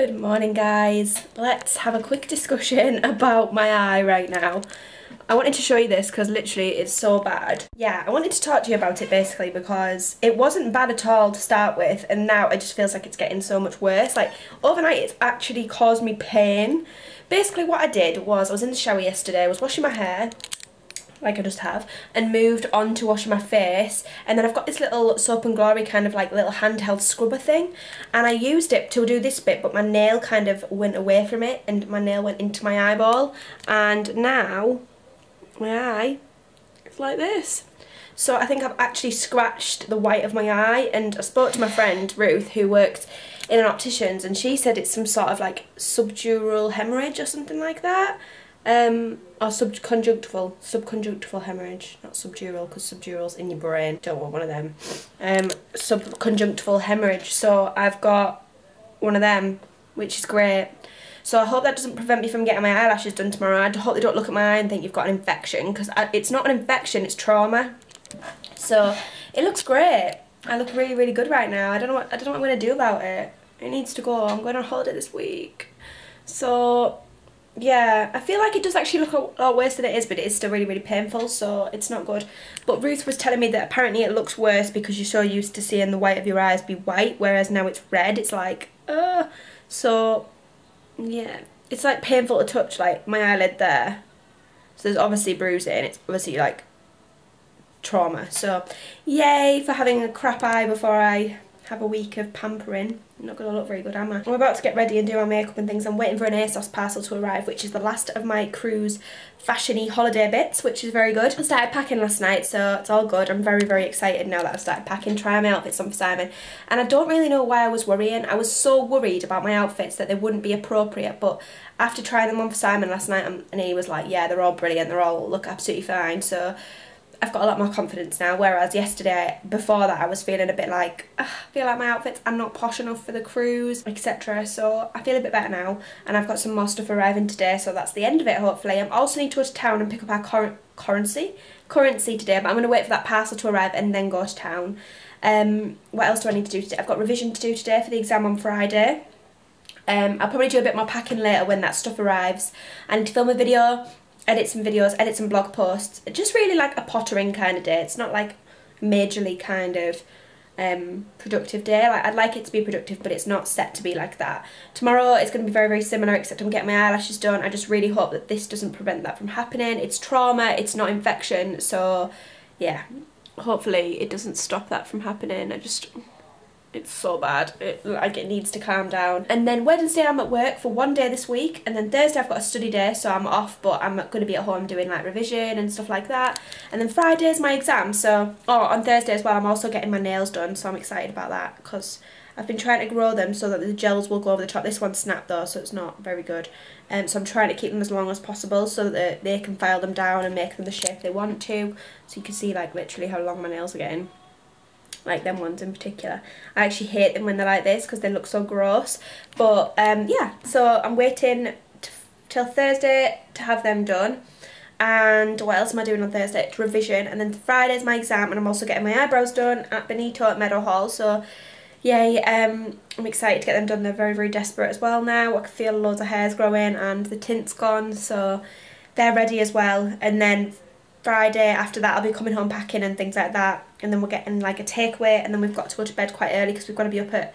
Good morning, guys. Let's have a quick discussion about my eye right now. I wanted to show you this because literally it's so bad. Yeah, I wanted to talk to you about it basically because it wasn't bad at all to start with, and now it just feels like it's getting so much worse. Like overnight it's actually caused me pain. Basically what I did was I was in the shower yesterday, I was washing my hair, like I just have, and moved on to washing my face, and then I've got this little Soap and Glory kind of like little handheld scrubber thing, and I used it to do this bit, but my nail kind of went away from it and my nail went into my eyeball, and now my eye is like this. So I think I've actually scratched the white of my eye, and I spoke to my friend Ruth who works in an optician's, and she said it's some sort of like subdural hemorrhage or something like that. Or subconjunctival hemorrhage, not subdural, because subdural's in your brain, don't want one of them. Subconjunctival hemorrhage, so I've got one of them, which is great. So I hope that doesn't prevent me from getting my eyelashes done tomorrow. I hope they don't look at my eye and think you've got an infection, because it's not an infection, it's trauma. So it looks great. I look really, really good right now. I don't know what I'm going to do about it. It needs to go. I'm going on holiday this week. So yeah, I feel like it does actually look a lot worse than it is, but it is still really, really painful, so it's not good. But Ruth was telling me that apparently it looks worse because you're so used to seeing the white of your eyes be white, whereas now it's red. It's like, so yeah, it's like painful to touch, like my eyelid there. So there's obviously bruising, it's obviously like trauma. So yay for having a crap eye before I have a week of pampering. I'm not going to look very good, am I? I'm about to get ready and do my makeup and things. I'm waiting for an ASOS parcel to arrive, which is the last of my cruise fashion-y holiday bits, which is very good. I started packing last night, so it's all good. I'm very, very excited now that I've started packing, trying my outfits on for Simon. And I don't really know why I was worrying. I was so worried about my outfits that they wouldn't be appropriate, but after trying them on for Simon last night, and he was like, yeah, they're all brilliant, they're all look absolutely fine. So I've got a lot more confidence now, whereas yesterday, before that, I was feeling a bit like, I feel like my outfits are not posh enough for the cruise, etc. So I feel a bit better now, and I've got some more stuff arriving today, so that's the end of it, hopefully. I also need to go to town and pick up our currency today, but I'm going to wait for that parcel to arrive and then go to town. What else do I need to do today? I've got revision to do today for the exam on Friday. I'll probably do a bit more packing later when that stuff arrives. I need to film a video, edit some videos, edit some blog posts. Just really like a pottering kind of day. It's not like majorly kind of productive day. Like I'd like it to be productive, but it's not set to be like that. Tomorrow it's going to be very, very similar, except I'm getting my eyelashes done. I just really hope that this doesn't prevent that from happening. It's trauma, it's not infection, so yeah, hopefully it doesn't stop that from happening. It's so bad, it needs to calm down. And then Wednesday I'm at work for one day this week, and then Thursday I've got a study day, so I'm off, but I'm going to be at home doing like revision and stuff like that. And then Friday is my exam, so on Thursday as well I'm also getting my nails done, so I'm excited about that because I've been trying to grow them so that the gels will go over the top. This one's snapped though, so it's not very good. So I'm trying to keep them as long as possible so that they can file them down and make them the shape they want to. So you can see like literally how long my nails are getting. Like them ones in particular. I actually hate them when they're like this because they look so gross. But yeah, so I'm waiting till Thursday to have them done. And what else am I doing on Thursday? It's revision, and then Friday's my exam, and I'm also getting my eyebrows done at Benito at Meadowhall. So yay, I'm excited to get them done. They're very, very desperate as well now. I can feel loads of hairs growing and the tint's gone, so they're ready as well. And then Friday after that I'll be coming home packing and things like that, and then we're getting like a takeaway, and then we've got to go to bed quite early because we've got to be up at,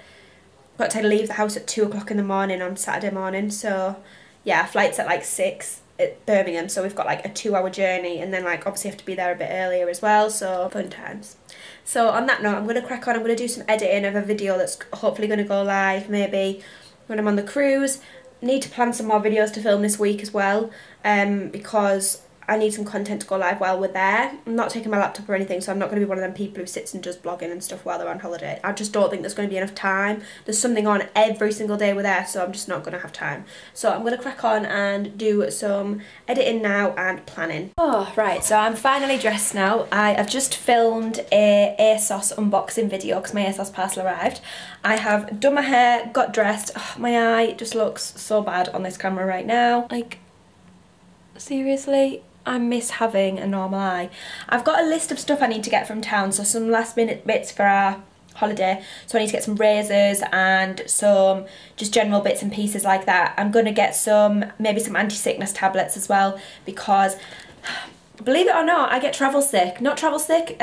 we've got to leave the house at 2 o'clock in the morning on Saturday morning. So yeah, flight's at like 6 at Birmingham, so we've got like a 2-hour journey, and then like obviously have to be there a bit earlier as well, so fun times. So on that note, I'm going to crack on. I'm going to do some editing of a video that's hopefully going to go live maybe when I'm on the cruise. Need to plan some more videos to film this week as well, because I need some content to go live while we're there. I'm not taking my laptop or anything, so I'm not going to be one of them people who sits and does blogging and stuff while they're on holiday. I just don't think there's going to be enough time. There's something on every single day we're there, so I'm just not going to have time. So I'm going to crack on and do some editing now and planning. Oh, right, so I'm finally dressed now. I have just filmed a ASOS unboxing video because my ASOS parcel arrived. I have done my hair, got dressed. Oh, my eye just looks so bad on this camera right now. Like, seriously? I miss having a normal eye. I've got a list of stuff I need to get from town, so some last minute bits for our holiday, so I need to get some razors and some just general bits and pieces like that. I'm going to get maybe some anti-sickness tablets as well, because believe it or not, I get travel sick. Not travel sick,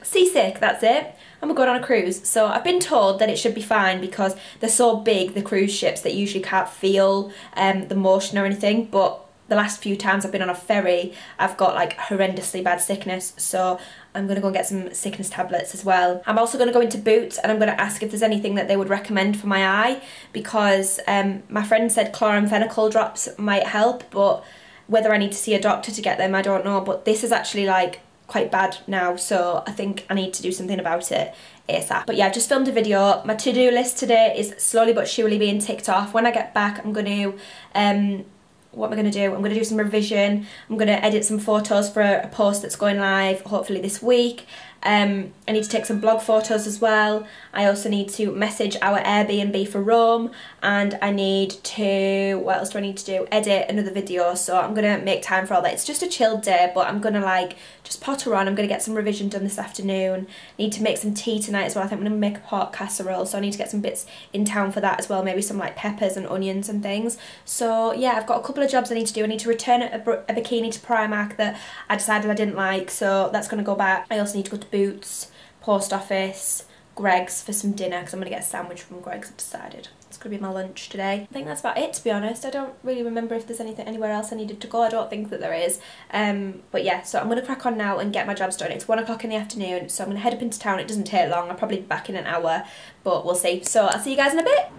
seasick, that's it. I'm going on a cruise, so I've been told that it should be fine because they're so big, the cruise ships, that you usually can't feel the motion or anything, but the last few times I've been on a ferry, I've got like horrendously bad sickness, so I'm going to go and get some sickness tablets as well. I'm also going to go into Boots and I'm going to ask if there's anything that they would recommend for my eye, because my friend said chloramphenicol drops might help, but whether I need to see a doctor to get them, I don't know. But this is actually like quite bad now, so I think I need to do something about it ASAP. But yeah, I've just filmed a video. My to-do list today is slowly but surely being ticked off. When I get back, I'm going to what am I going to do? I'm going to do some revision. I'm going to edit some photos for a post that's going live hopefully this week. I need to take some blog photos as well. I also need to message our Airbnb for Rome, and I need to, what else do I need to do? Edit another video, so I'm going to make time for all that. It's just a chilled day, but I'm going to like just potter on. I'm going to get some revision done this afternoon. Need to make some tea tonight as well. I think I'm going to make a pot casserole, so I need to get some bits in town for that as well, maybe some like peppers and onions and things. So yeah, I've got a couple of jobs I need to do. I need to return a bikini to Primark that I decided I didn't like, so that's going to go back. I also need to go to Boots, post office, Greg's for some dinner, because I'm going to get a sandwich from Greg's, I've decided. It's going to be my lunch today. I think that's about it, to be honest. I don't really remember if there's anything anywhere else I needed to go. I don't think that there is. But yeah, so I'm going to crack on now and get my jobs done. It's 1 o'clock in the afternoon, so I'm going to head up into town. It doesn't take long. I'll probably be back in an hour, but we'll see. So I'll see you guys in a bit.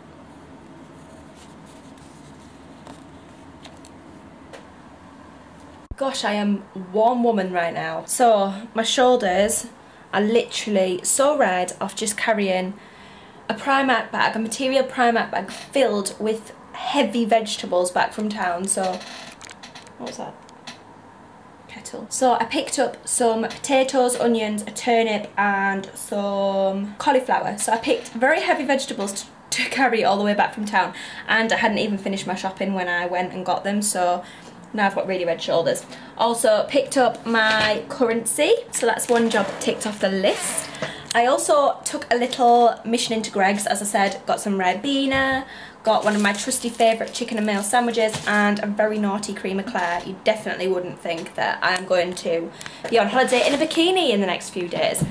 Gosh, I am one woman right now. So my shoulders are literally so red off just carrying a Primark bag, a material Primark bag filled with heavy vegetables back from town. So what was that? Kettle. So I picked up some potatoes, onions, a turnip and some cauliflower. So I picked very heavy vegetables to carry all the way back from town, and I hadn't even finished my shopping when I went and got them, so now I've got really red shoulders. Also picked up my currency, so that's one job ticked off the list. I also took a little mission into Greg's, as I said, got some Ribena, got one of my trusty favourite chicken and mayo sandwiches, and a very naughty cream eclair. You definitely wouldn't think that I'm going to be on holiday in a bikini in the next few days.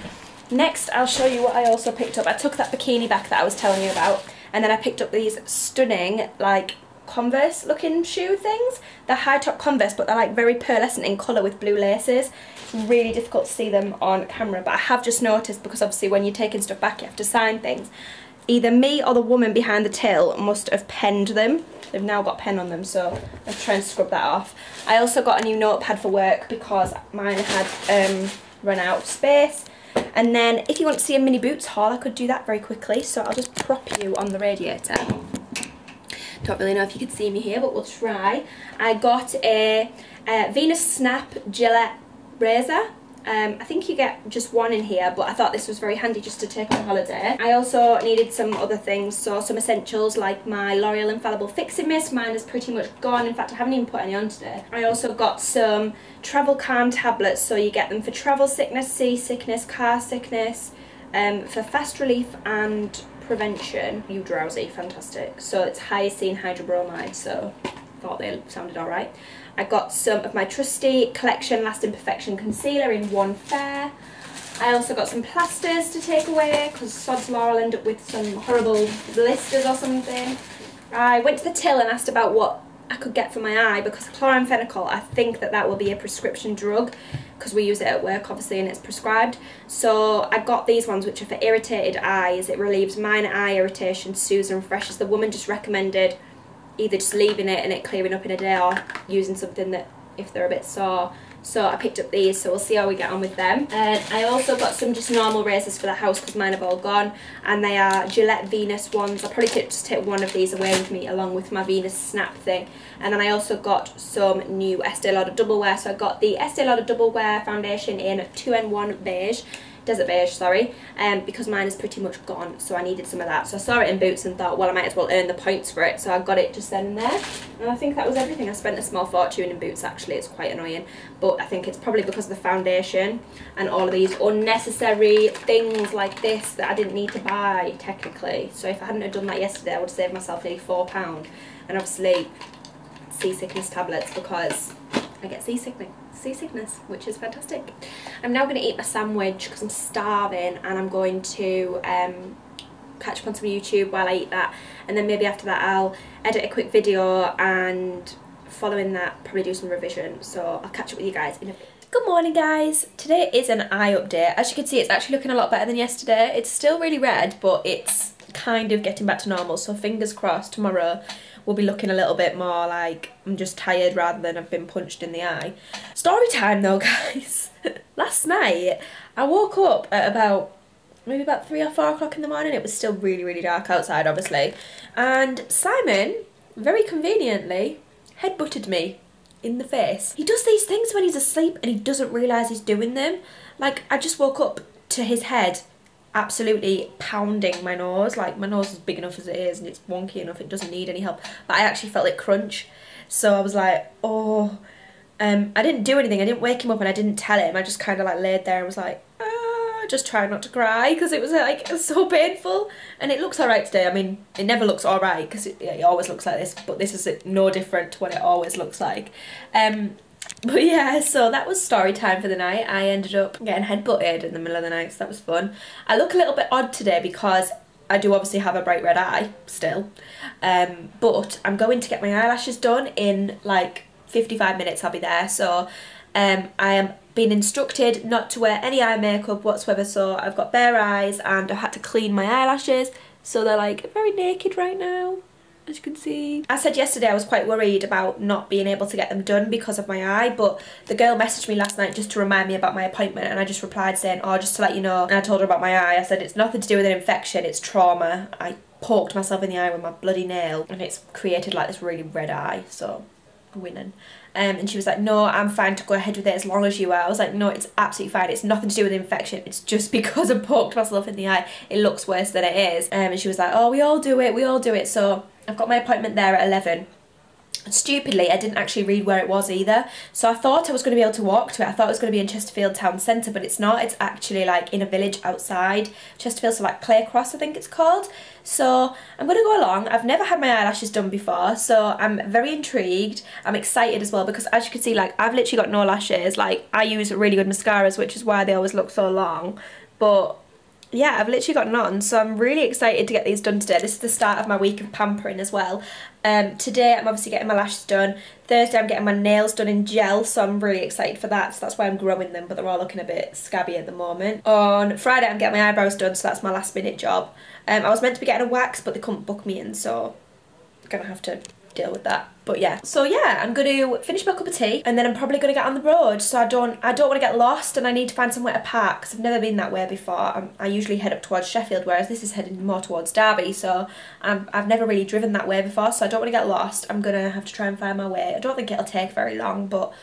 Next, I'll show you what I also picked up. I took that bikini back that I was telling you about, and then I picked up these stunning, like, Converse looking shoe things. They're high top Converse, but they're like very pearlescent in colour with blue laces. It's really difficult to see them on camera, but I have just noticed, because obviously when you're taking stuff back you have to sign things. Either me or the woman behind the till must have penned them. They've now got pen on them, so I'm trying to scrub that off. I also got a new notepad for work because mine had run out of space. And then if you want to see a mini Boots haul, I could do that very quickly, so I'll just prop you on the radiator. Don't really know if you could see me here, but we'll try. I got a Venus Snap Gillette razor. I think you get just one in here, but I thought this was very handy just to take on holiday. I also needed some other things, so some essentials like my L'Oreal Infallible Fixing Mist. Mine is pretty much gone. In fact, I haven't even put any on today. I also got some Travel Calm tablets, so you get them for travel sickness, sea sickness, car sickness, for fast relief and prevention. You drowsy, fantastic. So it's hyoscine hydrobromide, so thought they sounded alright. I got some of my trusty Collection Lasting Perfection concealer in one fair. I also got some plasters to take away, because sod's law I'll end up with some horrible blisters or something. I went to the till and asked about what I could get for my eye, because chloramphenicol, I think that will be a prescription drug, because we use it at work obviously and it's prescribed. So I got these ones which are for irritated eyes. It relieves minor eye irritation, soothes and refreshes. The woman just recommended either just leaving it and it clearing up in a day, or using something that if they're a bit sore. So I picked up these, so we'll see how we get on with them. And I also got some just normal razors for the house because mine have all gone, and they are Gillette Venus ones. I'll probably just take one of these away with me along with my Venus Snap thing. And then I also got some new Estee Lauder Double Wear. So I got the Estee Lauder Double Wear foundation in 2N1 beige. desert beige, sorry, because mine is pretty much gone, so I needed some of that. So I saw it in Boots and thought, well, I might as well earn the points for it, so I got it just then and there. And I think that was everything. I spent a small fortune in Boots, actually. It's quite annoying, but I think it's probably because of the foundation and all of these unnecessary things like this that I didn't need to buy, technically. So if I hadn't have done that yesterday, I would have saved myself nearly £4. And obviously seasickness tablets, because I get seasickness, which is fantastic. I'm now going to eat my sandwich because I'm starving, and I'm going to catch up on some YouTube while I eat that, and then maybe after that I'll edit a quick video, and following that probably do some revision. So I'll catch up with you guys in a bit. Good morning, guys. Today is an eye update. As you can see, it's actually looking a lot better than yesterday. It's still really red, but it's kind of getting back to normal, so fingers crossed tomorrow will be looking a little bit more like I'm just tired rather than I've been punched in the eye. Story time though, guys. Last night I woke up at maybe about 3 or 4 o'clock in the morning. It was still really dark outside, obviously, and Simon very conveniently headbutted me in the face. He does these things when he's asleep and he doesn't realise he's doing them. Like, I just woke up to his head absolutely pounding my nose. Like, my nose is big enough as it is and it's wonky enough, it doesn't need any help, but I actually felt it crunch. So I was like, oh, I didn't do anything. I didn't wake him up and I didn't tell him. I just kind of like laid there and was like, just trying not to cry because it was like so painful. And it looks alright today. I mean, it never looks alright because it always looks like this, but this is no different to what it always looks like. But yeah, so that was story time for the night. I ended up getting headbutted in the middle of the night, so that was fun. I look a little bit odd today because I do obviously have a bright red eye still, but I'm going to get my eyelashes done in like 55 minutes. I'll be there. So I am being instructed not to wear any eye makeup whatsoever, so I've got bare eyes and I had to clean my eyelashes, so they're like very naked right now, as you can see. I said yesterday I was quite worried about not being able to get them done because of my eye, but the girl messaged me last night just to remind me about my appointment, and I just replied saying, oh, just to let you know. And I told her about my eye. I said it's nothing to do with an infection, it's trauma. I poked myself in the eye with my bloody nail and it's created like this really red eye, so winning. And she was like, no, I'm fine to go ahead with it as long as you are. I was like, no, it's absolutely fine. It's nothing to do with infection. It's just because I poked myself in the eye. It looks worse than it is. And she was like, oh, we all do it. We all do it. So I've got my appointment there at 11. Stupidly, I didn't actually read where it was either. So I thought I was going to be able to walk to it. I thought it was going to be in Chesterfield town centre, but it's not. It's actually like in a village outside Chesterfield, so like Claycross, I think it's called. So I'm going to go along. I've never had my eyelashes done before, so I'm very intrigued. I'm excited as well because, as you can see, like, I've literally got no lashes. Like, I use really good mascaras, which is why they always look so long. But yeah, I've literally got none, so I'm really excited to get these done today. This is the start of my week of pampering as well. Today I'm obviously getting my lashes done. Thursday I'm getting my nails done in gel, so I'm really excited for that. So that's why I'm growing them, but they're all looking a bit scabby at the moment. On Friday I'm getting my eyebrows done, so that's my last minute job. I was meant to be getting a wax, but they couldn't book me in, so I'm gonna have to deal with that. But yeah, so yeah, I'm going to finish my cup of tea and then I'm probably going to get on the road, so I don't want to get lost, and I need to find somewhere to park because I've never been that way before. I usually head up towards Sheffield, whereas this is heading more towards Derby, so I've never really driven that way before, so I don't want to get lost. I'm going to have to try and find my way. I don't think it'll take very long, but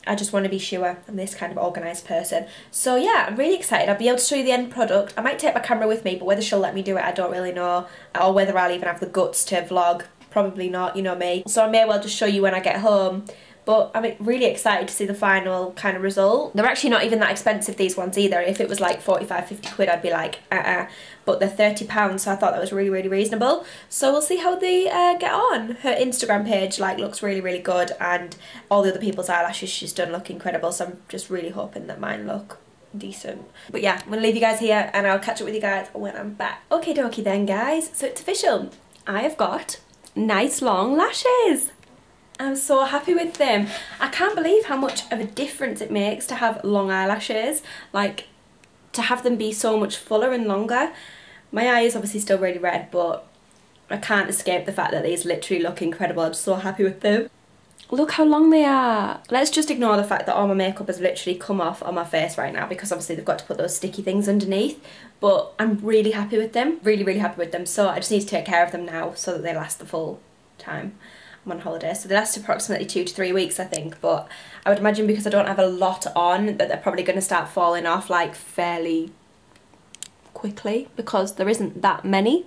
I just want to be sure I'm this kind of organised person. So yeah, I'm really excited. I'll be able to show you the end product. I might take my camera with me, but whether she'll let me do it, I don't really know, or whether I'll even have the guts to vlog. Probably not, you know me. So I may well just show you when I get home. But I'm really excited to see the final kind of result. They're actually not even that expensive, these ones either. If it was like 45, 50 quid, I'd be like, But they're £30, so I thought that was really reasonable. So we'll see how they get on. Her Instagram page like looks really good, and all the other people's eyelashes she's done look incredible. So I'm just really hoping that mine look decent. But yeah, I'm gonna leave you guys here and I'll catch up with you guys when I'm back. Okay dokie then, guys. So it's official. I have got nice long lashes. I'm so happy with them. I can't believe how much of a difference it makes to have long eyelashes, like to have them be so much fuller and longer. My eye is obviously still really red, but I can't escape the fact that these literally look incredible. I'm so happy with them. Look how long they are. Let's just ignore the fact that all my makeup has literally come off on my face right now, because obviously they've got to put those sticky things underneath, but I'm really happy with them, really happy with them. So I just need to take care of them now so that they last the full time. I'm on holiday, so they last approximately 2 to 3 weeks, I think, but I would imagine because I don't have a lot on that they're probably going to start falling off like fairly quickly because there isn't that many,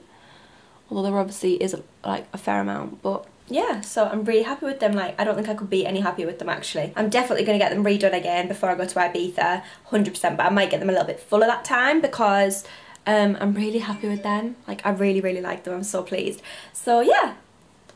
although there obviously is like a fair amount. But yeah, so I'm really happy with them. Like, I don't think I could be any happier with them, actually. I'm definitely going to get them redone again before I go to Ibiza, 100%, but I might get them a little bit fuller that time because I'm really happy with them. Like, I really, really like them. I'm so pleased. So yeah,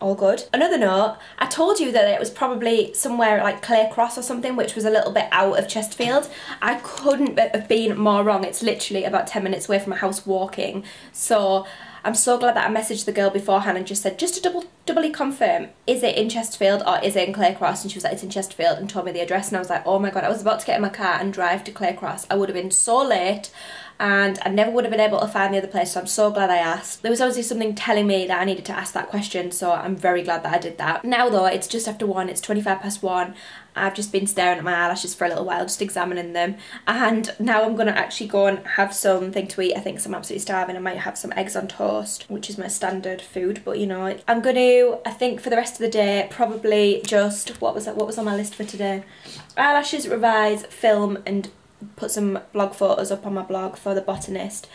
all good. Another note, I told you that it was probably somewhere like Clay Cross or something, which was a little bit out of Chesterfield. I couldn't have been more wrong. It's literally about 10 minutes away from my house walking. So I'm so glad that I messaged the girl beforehand and just said, just to doubly confirm, is it in Chesterfield or is it in Clay Cross? And she was like, it's in Chesterfield, and told me the address, and I was like, oh my god, I was about to get in my car and drive to Clay Cross. I would have been so late and I never would have been able to find the other place, so I'm so glad I asked. There was obviously something telling me that I needed to ask that question, so I'm very glad that I did that. Now though, it's just after 1, it's 25 past 1. I've just been staring at my eyelashes for a little while, just examining them, and now I'm gonna actually go and have something to eat. I think I'm absolutely starving. I might have some eggs on toast, which is my standard food, but you know, I'm gonna, I think for the rest of the day, probably just, what was on my list for today? Eyelashes, revise, film, and put some blog photos up on my blog for The Botanist.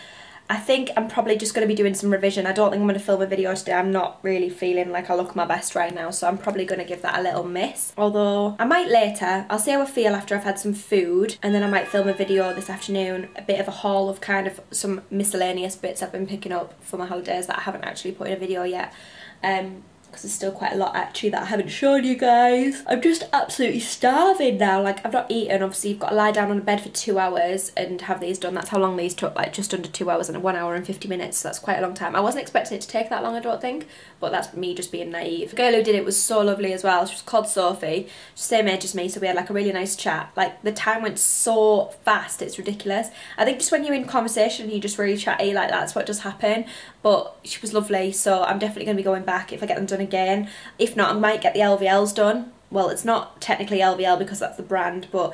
I think I'm probably just going to be doing some revision. I don't think I'm going to film a video today. I'm not really feeling like I look my best right now, so I'm probably going to give that a little miss. Although I might later. I'll see how I feel after I've had some food, and then I might film a video this afternoon, a bit of a haul of kind of some miscellaneous bits I've been picking up for my holidays that I haven't actually put in a video yet. Because there's still quite a lot actually that I haven't shown you guys. I'm just absolutely starving now. Like, I've not eaten. Obviously you've got to lie down on a bed for 2 hours and have these done. That's how long these took, like just under 2 hours and 1 hour and 50 minutes. So that's quite a long time. I wasn't expecting it to take that long, I don't think, but that's me just being naive. The girl who did it was so lovely as well. She was called Sophie. She's the same age as me, so we had like a really nice chat. Like, the time went so fast, it's ridiculous. I think just when you're in conversation you just really chatty, like that's what does happen. But she was lovely, so I'm definitely going to be going back if I get them done again. If not, I might get the LVLs done. Well, it's not technically LVL because that's the brand, but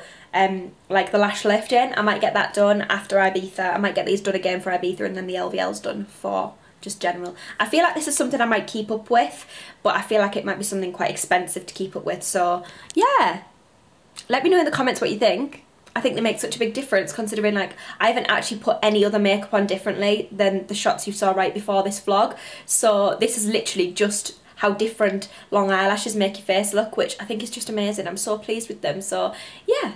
like the lash lifting, I might get that done after Ibiza. I might get these done again for Ibiza and then the LVLs done for just general. I feel like this is something I might keep up with, but I feel like it might be something quite expensive to keep up with. So yeah, let me know in the comments what you think. I think they make such a big difference, considering like I haven't actually put any other makeup on differently than the shots you saw right before this vlog. So this is literally just how different long eyelashes make your face look, which I think is just amazing. I'm so pleased with them. So yeah,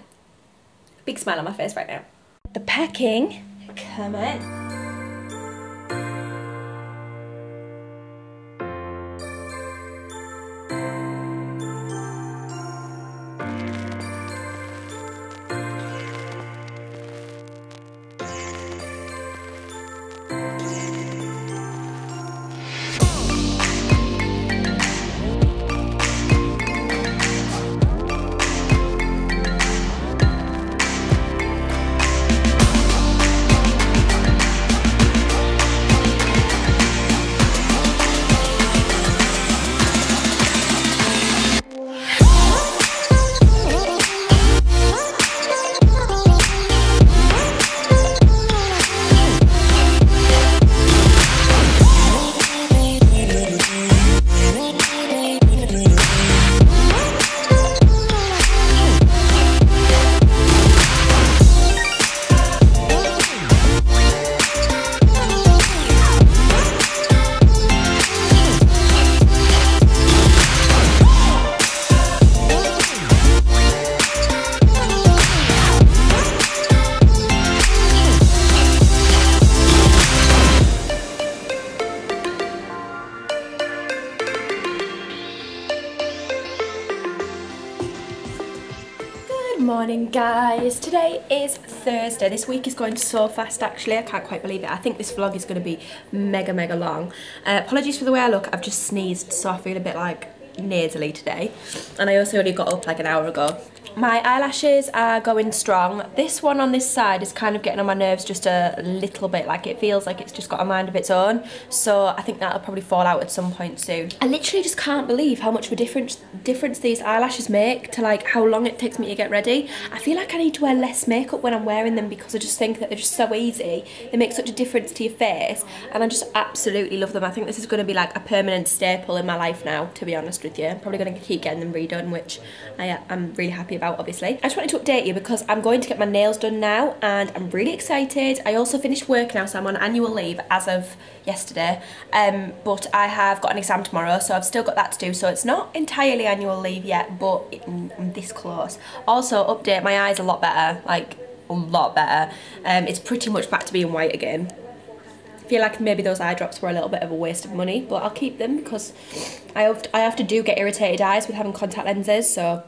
big smile on my face right now. The packing, come on. Morning guys, today is Thursday. This week is going so fast actually, I can't quite believe it. I think this vlog is going to be mega long. Apologies for the way I look, I've just sneezed so I feel a bit like nasally today, and I also only got up like an hour ago. my eyelashes are going strong. This one on this side is kind of getting on my nerves just a little bit, like it feels like it's just got a mind of its own, so I think that'll probably fall out at some point soon. I literally just can't believe how much of a difference these eyelashes make to like how long it takes me to get ready. I feel like I need to wear less makeup when I'm wearing them because I just think that they're just so easy. They make such a difference to your face, and I just absolutely love them. I think this is going to be like a permanent staple in my life now, to be honest with you. I'm probably going to keep getting them redone, which I'm really happy about, obviously. I just wanted to update you because I'm going to get my nails done now and I'm really excited. I also finished work now, so I'm on annual leave as of yesterday, but I have got an exam tomorrow, so I've still got that to do, so it's not entirely annual leave yet, but I'm this close. Also, update, my eyes are a lot better, like a lot better. It's pretty much back to being white again. I feel like maybe those eye drops were a little bit of a waste of money, but I'll keep them because I have to get irritated eyes with having contact lenses, so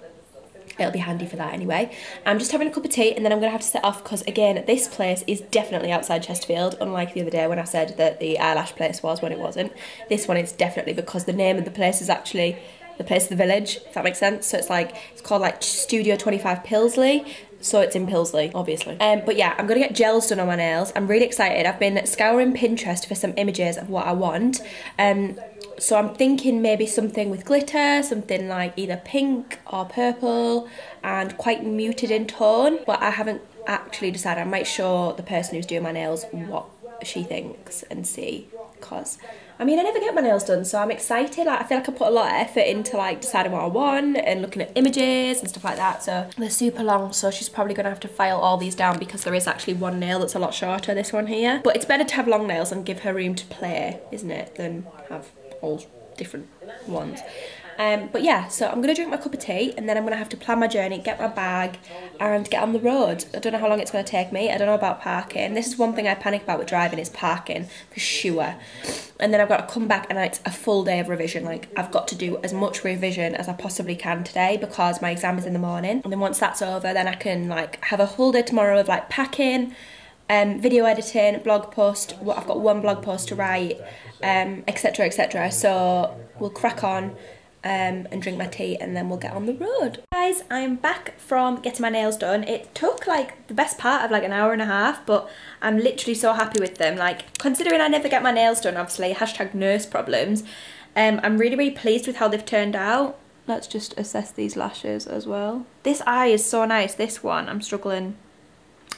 it'll be handy for that anyway. I'm just having a cup of tea and then I'm going to have to set off because, again, this place is definitely outside Chesterfield, unlike the other day when I said that the eyelash place was when it wasn't. This one is definitely, because the name of the place is actually the place of the village, if that makes sense. So it's called like Studio 25 Pilsley. So it's in Pilsley, obviously. But yeah, I'm gonna get gels done on my nails. I'm really excited. I've been scouring Pinterest for some images of what I want. So I'm thinking maybe something with glitter, something like either pink or purple and quite muted in tone. But I haven't actually decided. I might show the person who's doing my nails what she thinks and see, because I mean, I never get my nails done, so I'm excited. Like, I feel like I put a lot of effort into like deciding what I want and looking at images and stuff like that. So they're super long, so she's probably gonna have to file all these down because there is actually one nail that's a lot shorter, this one here. But it's better to have long nails and give her room to play, isn't it, than have all different ones. But yeah, so I'm gonna drink my cup of tea and then I'm gonna have to plan my journey, get my bag and get on the road. I don't know how long it's gonna take me. I don't know about parking. This is one thing I panic about with driving, is parking, for sure. And then I've got to come back and it's a full day of revision. Like, I've got to do as much revision as I possibly can today because my exam is in the morning. And then once that's over, then I can like have a whole day tomorrow of like packing, video editing, blog post. I've got one blog post to write, etc, etc. So we'll crack on and drink my tea and then we'll get on the road. Guys, I'm back from getting my nails done. It took like the best part of like an hour and a half, but I'm literally so happy with them. Like, considering I never get my nails done, obviously, hashtag nurse problems, I'm really, really pleased with how they've turned out. Let's just assess these lashes as well. This eye is so nice. This one I'm struggling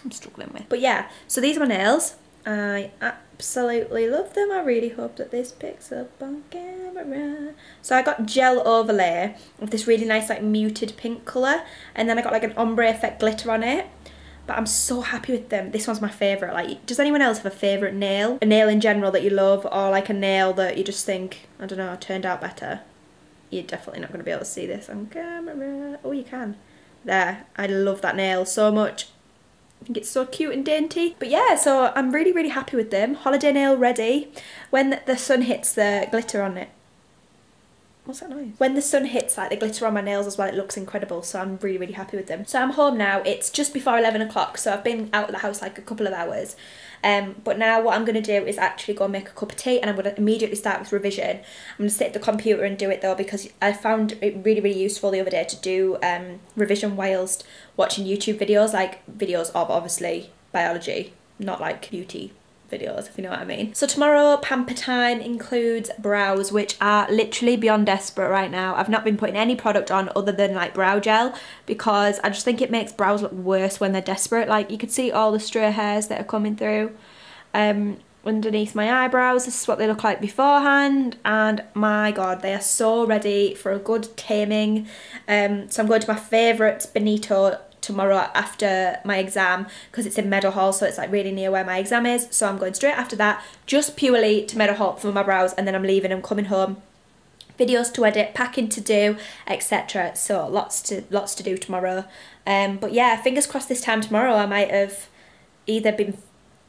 with. But yeah, so these are my nails. I absolutely love them. I really hope that this picks up on camera. So I got gel overlay of this really nice like muted pink colour, and then I got like an ombre effect glitter on it. But I'm so happy with them. This one's my favourite. Like, does anyone else have a favourite nail? A nail in general that you love, or like a nail that you just think, I don't know, turned out better? You're definitely not going to be able to see this on camera. Oh, you can. There. I love that nail so much. I think it's so cute and dainty. But yeah, so I'm really, really happy with them. Holiday nail ready. When the sun hits the glitter on it. What's that noise? When the sun hits like the glitter on my nails as well, it looks incredible. So I'm really, really happy with them. So I'm home now. It's just before 11 o'clock. So I've been out of the house like a couple of hours. But now what I'm going to do is actually go and make a cup of tea, and I'm going to immediately start with revision. I'm going to sit at the computer and do it though, because I found it really, really useful the other day to do revision whilst watching YouTube videos, like videos of obviously biology, not like beauty videos, if you know what I mean. So tomorrow, pamper time includes brows, which are literally beyond desperate right now. I've not been putting any product on other than like brow gel, because I just think it makes brows look worse when they're desperate. Like, you can see all the stray hairs that are coming through underneath my eyebrows. This is what they look like beforehand, and my god, they are so ready for a good taming. So I'm going to my favourite Benito tomorrow after my exam, because it's in Meadowhall, so it's like really near where my exam is. So I'm going straight after that, just purely to Meadowhall for my brows, and then I'm leaving and coming home. Videos to edit, packing to do, etc. So lots to do tomorrow. But yeah, fingers crossed this time tomorrow I might have either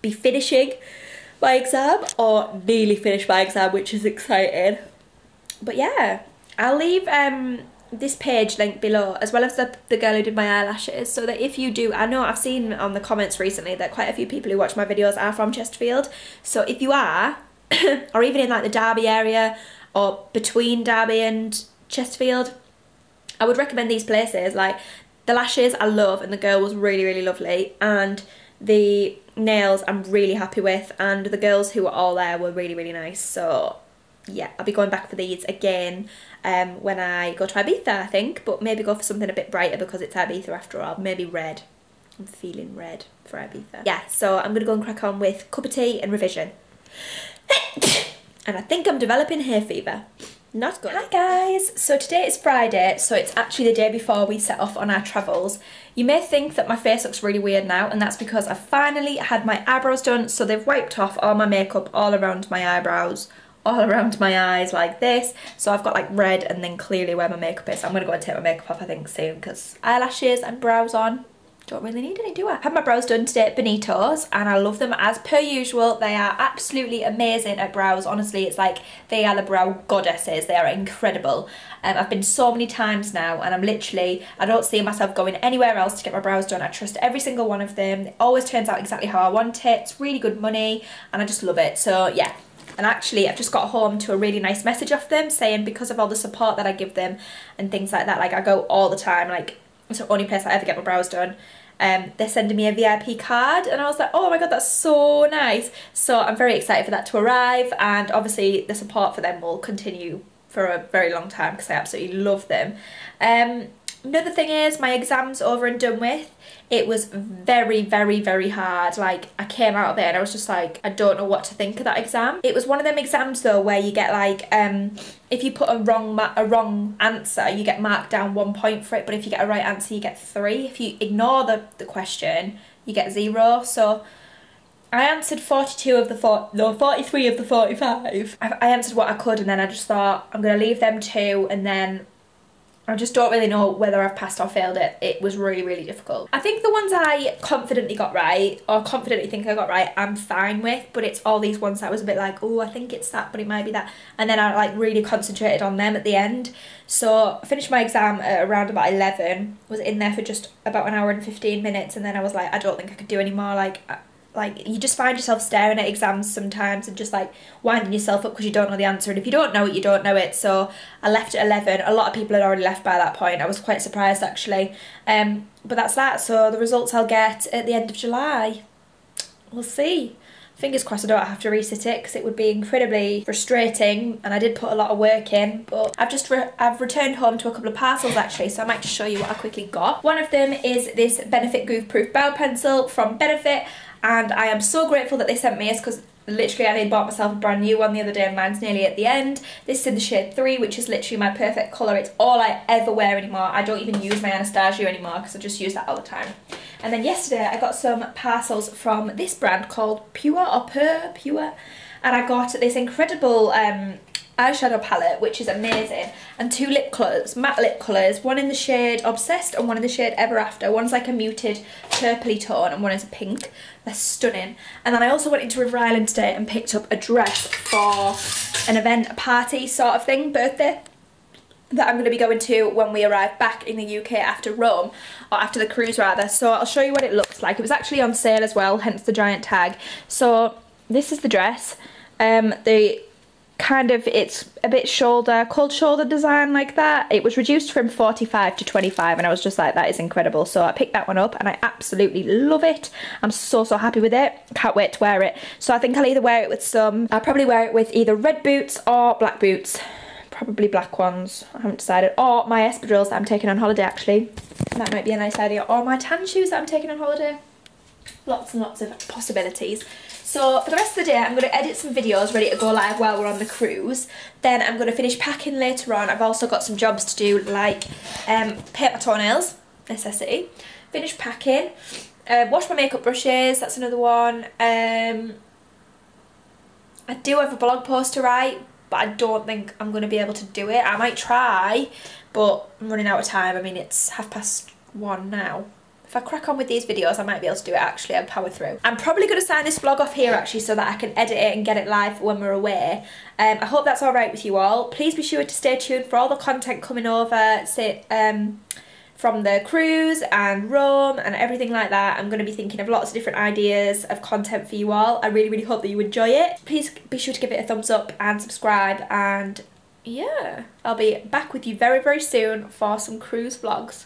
be finishing my exam or nearly finished my exam, which is exciting. But yeah, I'll leave this page link below, as well as the girl who did my eyelashes, so that if you do, I know I've seen on the comments recently that quite a few people who watch my videos are from Chesterfield, so if you are or even in like the Derby area or between Derby and Chesterfield, I would recommend these places. Like, The lashes I love, and the girl was really, really lovely, and the nails I'm really happy with, and the girls who were all there were really, really nice. So yeah, I'll be going back for these again when I go to Ibiza, I think, but maybe go for something a bit brighter because it's Ibiza after all. Maybe red. I'm feeling red for Ibiza. Yeah, so I'm gonna go and crack on with cup of tea and revision. And I think I'm developing hay fever. Not good. Hi guys, so today is Friday, so it's actually the day before we set off on our travels. You may think that my face looks really weird now, and that's because I finally had my eyebrows done, so they've wiped off all my makeup all around my eyebrows, all around my eyes like this. So I've got like red and then clearly where my makeup is. I'm gonna go and take my makeup off I think soon, because eyelashes and brows on, don't really need any, do I? I had my brows done today at Benito's and I love them as per usual. They are absolutely amazing at brows. Honestly, it's like they are the brow goddesses. They are incredible. I've been so many times now, and I don't see myself going anywhere else to get my brows done. I trust every single one of them. It always turns out exactly how I want it. It's really good money and I just love it. So yeah. And actually I've just got home to a really nice message off them saying because of all the support that I give them and things like that, like I go all the time, like it's the only place I ever get my brows done. They're sending me a VIP card, and I was like, oh my god, that's so nice. So I'm very excited for that to arrive, and obviously the support for them will continue for a very long time because I absolutely love them. Another thing is my exam's over and done with. It was very, very, very hard. Like, I came out of it and I was just like, I don't know what to think of that exam. It was one of them exams though where you get like, if you put a wrong answer, you get marked down 1 point for it, but if you get a right answer, you get 3. If you ignore the question, you get 0. So I answered 43 of the 45. I answered what I could, and then I just thought, I'm gonna leave them 2, and then I just don't really know whether I've passed or failed it. It was really, really difficult. I think the ones I confidently got right, or confidently think I got right, I'm fine with, but it's all these ones that I was a bit like, oh, I think it's that, but it might be that. And then I like really concentrated on them at the end. So I finished my exam at around about 11, was in there for just about an hour and 15 minutes, and then I was like, I don't think I could do any more. Like you just find yourself staring at exams sometimes and just like winding yourself up because you don't know the answer, and if you don't know it, you don't know it. So I left at 11. A lot of people had already left by that point. I was quite surprised actually, but that's that. So the results I'll get at the end of July. We'll see. Fingers crossed I don't have to resit it, because it would be incredibly frustrating, and I did put a lot of work in. But I've returned home to a couple of parcels actually, so I might just show you what I quickly got. One of them is this Benefit Goof Proof Brow Pencil from Benefit, and I am so grateful that they sent me this, because literally I bought myself a brand new one the other day and mine's nearly at the end. This is in the shade 3, which is literally my perfect colour. It's all I ever wear anymore. I don't even use my Anastasia anymore because I just use that all the time. And then yesterday I got some parcels from this brand called Pure, and I got this incredible eyeshadow palette, which is amazing, and 2 lip colours, matte lip colours, one in the shade Obsessed and one in the shade Ever After. One's like a muted purpley tone and one is a pink. They're stunning. And then I also went into River Island today and picked up a dress for an event, a party sort of thing, birthday, that I'm going to be going to when we arrive back in the UK after Rome, or after the cruise rather. So I'll show you what it looks like. It was actually on sale as well, hence the giant tag. So this is the dress. It's a bit cold shoulder design like that. It was reduced from 45 to 25, and I was just like, that is incredible. So I picked that one up and I absolutely love it. I'm so happy with it. Can't wait to wear it. So I think I'll probably wear it with either red boots or black boots. Probably black ones, I haven't decided. Or my espadrilles that I'm taking on holiday actually. That might be a nice idea. Or my tan shoes that I'm taking on holiday. Lots and lots of possibilities. So for the rest of the day I'm going to edit some videos ready to go live while we're on the cruise. Then I'm going to finish packing later on. I've also got some jobs to do, like paint my toenails, necessity. Finish packing. Wash my makeup brushes, that's another one. I do have a blog post to write, but I don't think I'm going to be able to do it. I might try, but I'm running out of time. I mean, it's 1:30 now. If I crack on with these videos, I might be able to do it actually. I'll power through. I'm probably going to sign this vlog off here actually, so that I can edit it and get it live when we're away. I hope that's alright with you all. Please be sure to stay tuned for all the content coming over, from the cruise and Rome and everything like that. I'm going to be thinking of lots of different ideas of content for you all. I really, really hope that you enjoy it. Please be sure to give it a thumbs up and subscribe, and yeah, I'll be back with you very, very soon for some cruise vlogs.